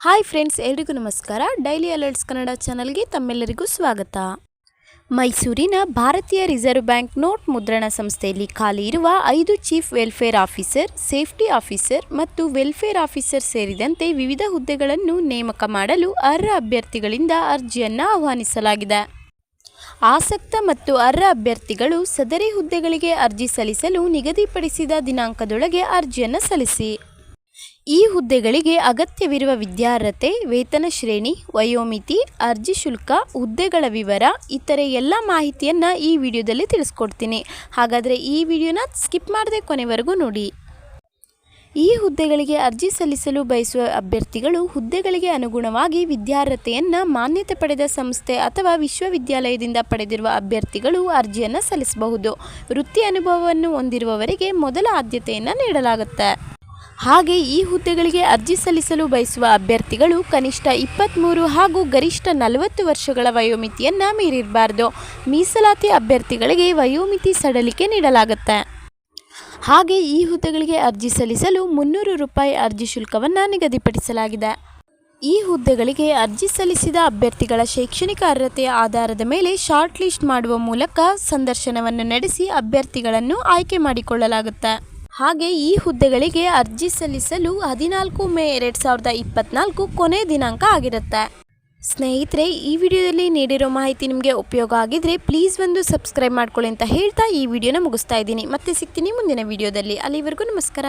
Hi friends, ಎಲ್ರಿಗೂ ನಮಸ್ಕಾರ. Daily alerts Kannada ಚಾನಲ್ಗೆ ತಮ್ಮೆಲ್ಲರಿಗೂ ಸ್ವಾಗತ. ಮೈಸೂರಿನ ಭಾರತೀಯ ರಿಸರ್ವ್ ಬ್ಯಾಂಕ್ ನೋಟ್ ಮುದ್ರಣ ಸಂಸ್ಥೆಯಲ್ಲಿ ಖಾಲಿ ಇರುವ 5 chief welfare officer, safety officer ಮತ್ತು ವೆಲ್ಫೇರ್ ಆಫೀಸರ್ ಸೇರಿದಂತೆ ವಿವಿಧ ಹುದ್ದೆಗಳನ್ನು ನೇಮಕ ಮಾಡಲು ಅರ್ಹ ಅಭ್ಯರ್ಥಿಗಳಿಂದ ಅರ್ಜಿಯನ್ನು ಆಹ್ವಾನಿಸಲಾಗಿದೆ. ಆಸಕ್ತ ಮತ್ತು ಅರ್ಹ ಅಭ್ಯರ್ಥಿಗಳು ಸದರಿ ಹುದ್ದೆಗಳಿಗೆ ಅರ್ಜಿ ಸಲ್ಲಿಸಲು ನಿಗದಿಪಡಿಸಿದ ದಿನಾಂಕದೊಳಗೆ ಅರ್ಜಿಯನ್ನು ಸಲ್ಲಿಸಿ. ಈ ಹುದ್ದೆಗಳಿಗೆ ಅಗತ್ಯವಿರುವ ವಿದ್ಯಾರ್ಹತೆ, ವೇತನ ಶ್ರೇಣಿ, ವಯೋಮಿತಿ, ಅರ್ಜಿ ಶುಲ್ಕ, ಹುದ್ದೆಗಳ ವಿವರ, ಇತರೆ ಎಲ್ಲ ಮಾಹಿತಿಯನ್ನು ಈ ವಿಡಿಯೋದಲ್ಲಿ ತಿಳಿಸ್ಕೊಡ್ತೀನಿ. ಹಾಗಾದರೆ ಈ ವಿಡಿಯೋನ ಸ್ಕಿಪ್ ಮಾಡದೆ ಕೊನೆವರೆಗೂ ನೋಡಿ. ಈ ಹುದ್ದೆಗಳಿಗೆ ಅರ್ಜಿ ಸಲ್ಲಿಸಲು ಬಯಸುವ ಅಭ್ಯರ್ಥಿಗಳು ಹುದ್ದೆಗಳಿಗೆ ಅನುಗುಣವಾಗಿ ವಿದ್ಯಾರ್ಹತೆಯನ್ನು ಮಾನ್ಯತೆ ಪಡೆದ ಸಂಸ್ಥೆ ಅಥವಾ ವಿಶ್ವವಿದ್ಯಾಲಯದಿಂದ ಪಡೆದಿರುವ ಅಭ್ಯರ್ಥಿಗಳು ಅರ್ಜಿಯನ್ನು ಸಲ್ಲಿಸಬಹುದು. ವೃತ್ತಿ ಅನುಭವವನ್ನು ಹೊಂದಿರುವವರಿಗೆ ಮೊದಲ ಆದ್ಯತೆಯನ್ನು ನೀಡಲಾಗುತ್ತೆ. ಹಾಗೆ ಈ ಹುದ್ದೆಗಳಿಗೆ ಅರ್ಜಿ ಸಲ್ಲಿಸಲು ಬಯಸುವ ಅಭ್ಯರ್ಥಿಗಳು ಕನಿಷ್ಠ 23 ಹಾಗೂ ಗರಿಷ್ಠ 40 ವರ್ಷಗಳ ವಯೋಮಿತಿಯನ್ನು ಮೀರಿರಬಾರ್ದು. ಮೀಸಲಾತಿ ಅಭ್ಯರ್ಥಿಗಳಿಗೆ ವಯೋಮಿತಿ ಸಡಿಲಿಕೆ ನೀಡಲಾಗುತ್ತೆ. ಹಾಗೆ ಈ ಹುದ್ದೆಗಳಿಗೆ ಅರ್ಜಿ ಸಲ್ಲಿಸಲು 300 ರೂಪಾಯಿ ಅರ್ಜಿ ಶುಲ್ಕವನ್ನು ನಿಗದಿಪಡಿಸಲಾಗಿದೆ. ಈ ಹುದ್ದೆಗಳಿಗೆ ಅರ್ಜಿ ಸಲ್ಲಿಸಿದ ಅಭ್ಯರ್ಥಿಗಳ ಶೈಕ್ಷಣಿಕ ಅರ್ಹತೆಯ ಆಧಾರದ ಮೇಲೆ ಶಾರ್ಟ್ ಲಿಸ್ಟ್ ಮಾಡುವ ಮೂಲಕ ಸಂದರ್ಶನವನ್ನು ನಡೆಸಿ ಅಭ್ಯರ್ಥಿಗಳನ್ನು ಆಯ್ಕೆ ಮಾಡಿಕೊಳ್ಳಲಾಗುತ್ತೆ. ಹಾಗೆ ಈ ಹುದ್ದೆಗಳಿಗೆ ಅರ್ಜಿ ಸಲ್ಲಿಸಲು 14 ಮೇ 2024 ಕೊನೆ ದಿನಾಂಕ ಆಗಿರುತ್ತೆ. ಸ್ನೇಹಿತರೆ, ಈ ವಿಡಿಯೋದಲ್ಲಿ ನೀಡಿರೋ ಮಾಹಿತಿ ನಿಮಗೆ ಉಪಯೋಗ ಆಗಿದ್ರೆ ಪ್ಲೀಸ್ ಒಂದು ಸಬ್ಸ್ಕ್ರೈಬ್ ಮಾಡ್ಕೊಳ್ಳಿ ಅಂತ ಹೇಳ್ತಾ ಈ ವಿಡಿಯೋನ ಮುಗಿಸ್ತಾ ಇದ್ದೀನಿ. ಮತ್ತೆ ಸಿಗ್ತೀನಿ ಮುಂದಿನ ವಿಡಿಯೋದಲ್ಲಿ. ಅಲ್ಲಿವರೆಗೂ ನಮಸ್ಕಾರ.